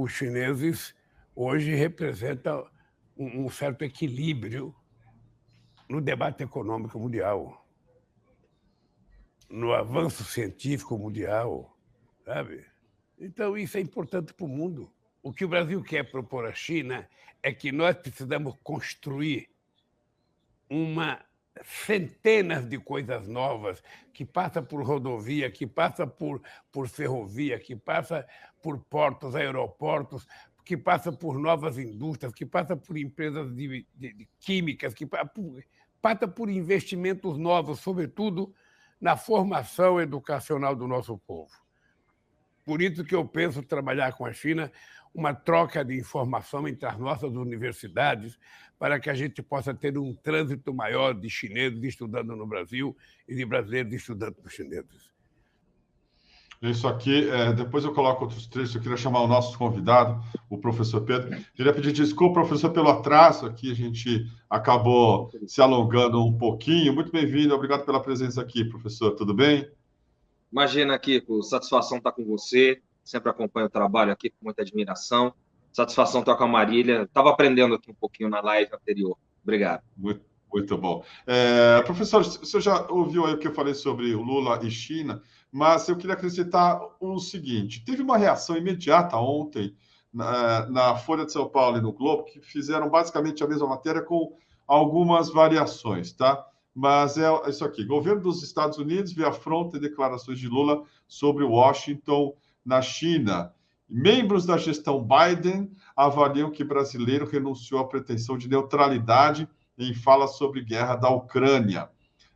os chineses hoje representam um certo equilíbrio no debate econômico mundial, no avanço científico mundial, sabe? Então, isso é importante para o mundo. O que o Brasil quer propor à China é que nós precisamos construir centenas de coisas novas, que passa por rodovia, que passa por ferrovia, que passa por portos, aeroportos, que passa por novas indústrias, que passa por empresas de químicas, que passa por investimentos novos, sobretudo na formação educacional do nosso povo. Por isso que eu penso trabalhar com a China uma troca de informação entre as nossas universidades para que a gente possa ter um trânsito maior de chineses estudando no Brasil e de brasileiros estudando nos chineses. Isso aqui, depois eu coloco outros trechos. Eu queria chamar o nosso convidado, o professor Pedro. Queria pedir desculpa, professor, pelo atraso aqui. A gente acabou se alongando um pouquinho. Muito bem-vindo, obrigado pela presença aqui, professor. Tudo bem? Imagina, Kiko, satisfação estar com você. Sempre acompanho o trabalho aqui com muita admiração. Satisfação estar com a Marília. Estava aprendendo aqui um pouquinho na live anterior. Obrigado. Muito bom. Professor, você já ouviu aí o que eu falei sobre o Lula e China, mas eu queria acrescentar o seguinte: teve uma reação imediata ontem na Folha de São Paulo e no Globo, que fizeram basicamente a mesma matéria com algumas variações, tá? Mas é isso aqui: governo dos Estados Unidos vê afronta e declarações de Lula sobre Washington na China. Membros da gestão Biden avaliam que brasileiro renunciou à pretensão de neutralidade em fala sobre guerra da Ucrânia.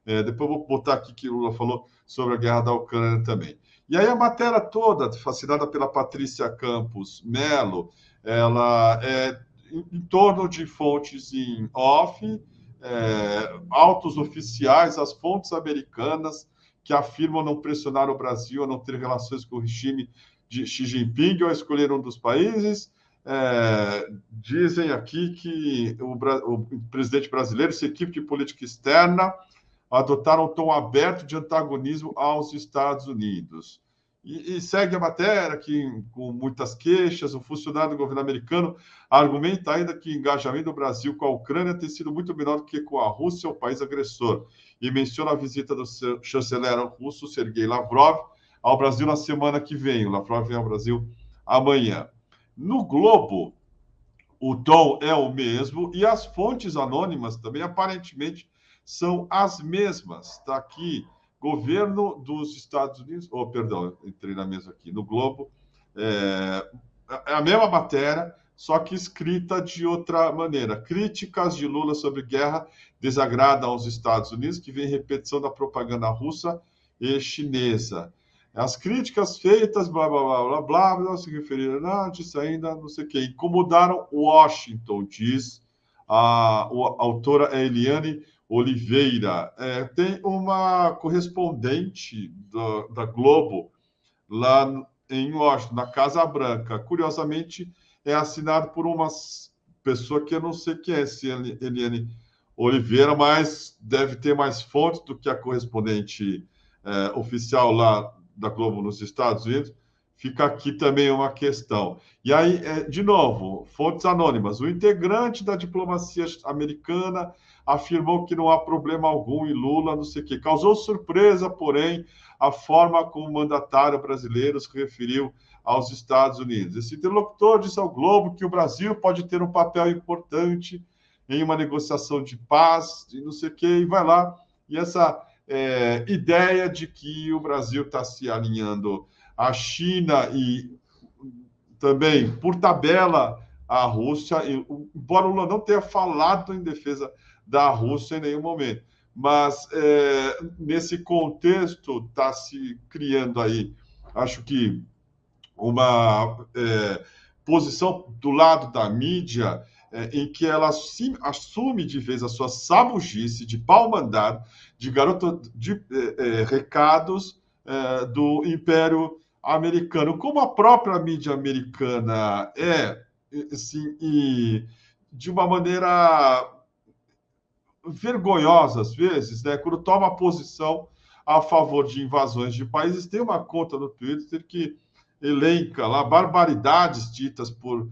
Depois eu vou botar aqui que o Lula falou sobre a guerra da Ucrânia também. E aí a matéria toda, fascinada pela Patrícia Campos Melo, ela é em torno de fontes em off, autos oficiais, as fontes americanas que afirmam não pressionar o Brasil a não ter relações com o regime de Xi Jinping ou a escolher um dos países. Dizem aqui que o presidente brasileiro e sua equipe de política externa adotaram um tom aberto de antagonismo aos Estados Unidos. E segue a matéria que, com muitas queixas, o funcionário do governo americano argumenta ainda que o engajamento do Brasil com a Ucrânia tem sido muito menor do que com a Rússia, o país agressor, e menciona a visita do chanceler russo, Sergei Lavrov, ao Brasil na semana que vem. O Lavrov vem ao Brasil amanhã. No Globo, o tom é o mesmo e as fontes anônimas também, aparentemente, são as mesmas. Está aqui, governo dos Estados Unidos... perdão, entrei na mesa aqui. No Globo, é a mesma matéria, só que escrita de outra maneira. Críticas de Lula sobre guerra desagradam aos Estados Unidos, que vem repetição da propaganda russa e chinesa. As críticas feitas, blá, blá, blá, blá, blá, não se referiram a nada disso ainda, não sei o quê. Incomodaram Washington, diz a autora Eliane Oliveira. Tem uma correspondente da Globo lá em Washington, na Casa Branca. Curiosamente, é assinado por uma pessoa que eu não sei quem é, se é Eliane Oliveira, mas deve ter mais fontes do que a correspondente oficial lá da Globo nos Estados Unidos. Fica aqui também uma questão. E aí, de novo, fontes anônimas. O integrante da diplomacia americana afirmou que não há problema algum em Lula, não sei o quê. Causou surpresa, porém, a forma como o mandatário brasileiro se referiu aos Estados Unidos. Esse interlocutor disse ao Globo que o Brasil pode ter um papel importante em uma negociação de paz, e não sei o quê, e vai lá. E essa ideia de que o Brasil está se alinhando à China e também, por tabela, à Rússia, embora o Lula não tenha falado em defesa da Rússia em nenhum momento. Mas, nesse contexto, está se criando aí, acho que, uma posição do lado da mídia em que ela assume de vez a sua sabugice de pau mandado, de garoto de recados do Império Americano. Como a própria mídia americana assim, e de uma maneira vergonhosa, às vezes, né, quando toma posição a favor de invasões de países. Tem uma conta no Twitter que elenca lá barbaridades ditas por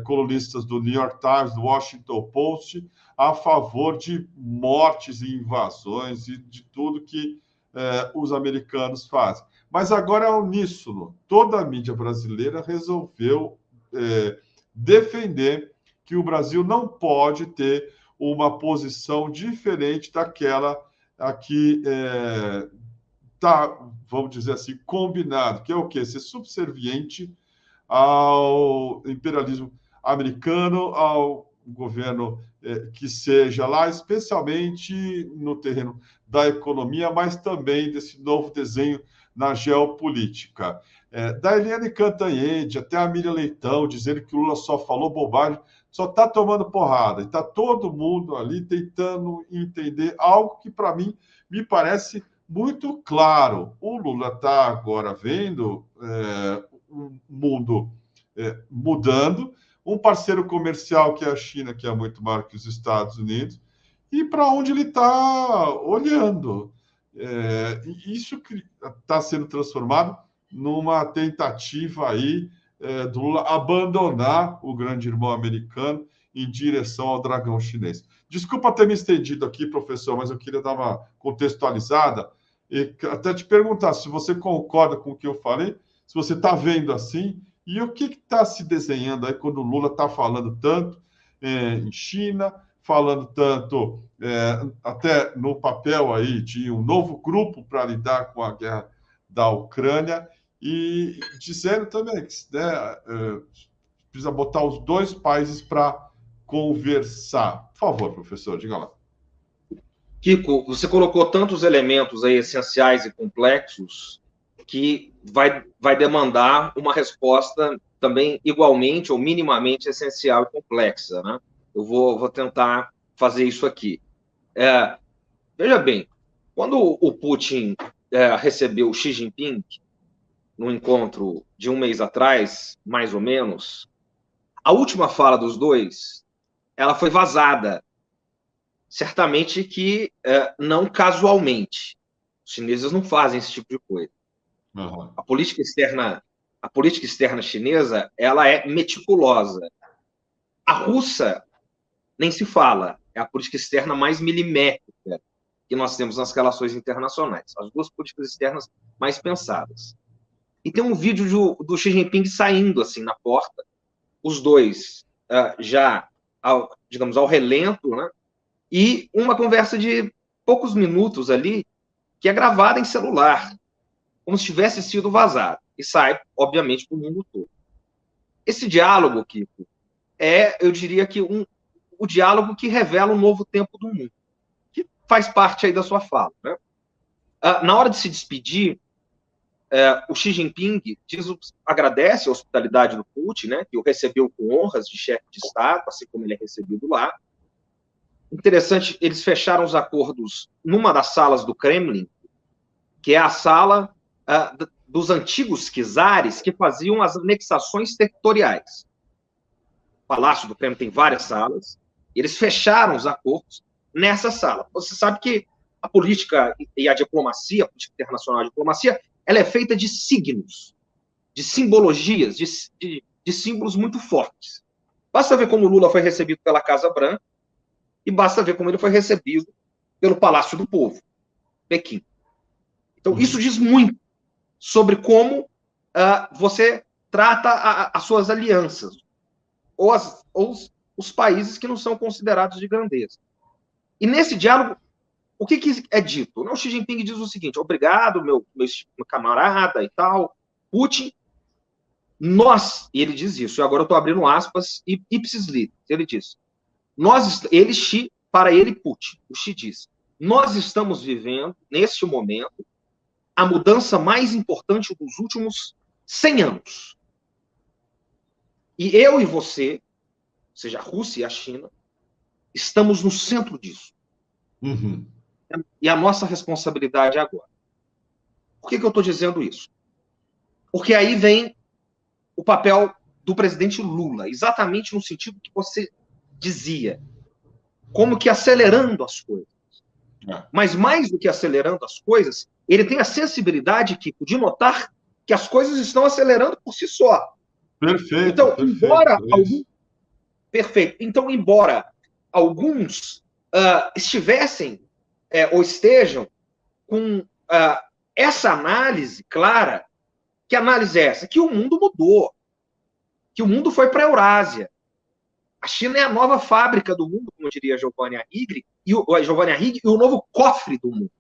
colunistas do New York Times, do Washington Post, a favor de mortes e invasões e de tudo que os americanos fazem. Mas agora é uníssono. Toda a mídia brasileira resolveu defender que o Brasil não pode ter uma posição diferente daquela a que está, vamos dizer assim, combinado, que é o quê? Ser subserviente ao imperialismo americano, ao governo que seja lá, especialmente no terreno da economia, mas também desse novo desenho na geopolítica. Da Eliane Cantanhede até a Miriam Leitão, dizendo que o Lula só falou bobagem, só está tomando porrada. E está todo mundo ali tentando entender algo que, para mim, me parece muito claro. O Lula está agora vendo o mundo mudando, um parceiro comercial que é a China, que é muito maior que os Estados Unidos, e para onde ele está olhando. Isso está sendo transformado numa tentativa aí do Lula abandonar o grande irmão americano em direção ao dragão chinês. Desculpa ter me estendido aqui, professor, mas eu queria dar uma contextualizada e até te perguntar se você concorda com o que eu falei, se você está vendo assim, e o que está se desenhando aí quando o Lula está falando tanto em China, falando tanto até no papel aí de um novo grupo para lidar com a guerra da Ucrânia, e dizendo também que precisa botar os dois países para conversar. Por favor, professor, diga lá. Kiko, você colocou tantos elementos aí essenciais e complexos que vai demandar uma resposta também igualmente ou minimamente essencial e complexa, né? Eu vou tentar fazer isso aqui. Veja bem, quando o Putin recebeu o Xi Jinping, no encontro de um mês atrás, mais ou menos, a última fala dos dois, ela foi vazada. Certamente que não casualmente. Os chineses não fazem esse tipo de coisa. Uhum. A política externa chinesa, ela é meticulosa. A russa nem se fala. É a política externa mais milimétrica que nós temos nas relações internacionais. As duas políticas externas mais pensadas. E tem um vídeo do Xi Jinping saindo assim na porta, os dois já, digamos, ao relento, né? E uma conversa de poucos minutos ali, que é gravada em celular, como se tivesse sido vazado, e sai, obviamente, para o mundo todo. Esse diálogo, Kiko, eu diria que o diálogo que revela um novo tempo do mundo, que faz parte aí da sua fala, né? Na hora de se despedir, o Xi Jinping agradece a hospitalidade do Putin, né, que o recebeu com honras de chefe de Estado, assim como ele é recebido lá. Interessante, eles fecharam os acordos numa das salas do Kremlin, que é a sala dos antigos czares que faziam as anexações territoriais. O Palácio do Kremlin tem várias salas, e eles fecharam os acordos nessa sala. Você sabe que a política e a diplomacia, a política internacional e a diplomacia, ela é feita de signos, de simbologias, de símbolos muito fortes. Basta ver como o Lula foi recebido pela Casa Branca, e basta ver como ele foi recebido pelo Palácio do Povo, Pequim. Então, isso diz muito sobre como você trata as suas alianças, ou os países que não são considerados de grandeza. E nesse diálogo, o que é dito? O Xi Jinping diz o seguinte: obrigado, meu camarada e tal, Putin, e ele diz isso, e agora eu estou abrindo aspas, ipsis literis, ele diz, para ele, Putin, o Xi diz, nós estamos vivendo, neste momento, a mudança mais importante dos últimos 100 anos. E eu e você, ou seja, a Rússia e a China, estamos no centro disso. Uhum. E a nossa responsabilidade é agora. Por que eu estou dizendo isso? Porque aí vem o papel do presidente Lula, exatamente no sentido que você dizia, como que acelerando as coisas. Mas mais do que acelerando as coisas, ele tem a sensibilidade, Kiko, de notar que as coisas estão acelerando por si só. Perfeito. Então, perfeito. Então, embora alguns estivessem ou estejam com essa análise clara, que análise é essa? Que o mundo mudou, que o mundo foi para a Eurásia. A China é a nova fábrica do mundo, como diria Giovanni Arrighi, e o novo cofre do mundo.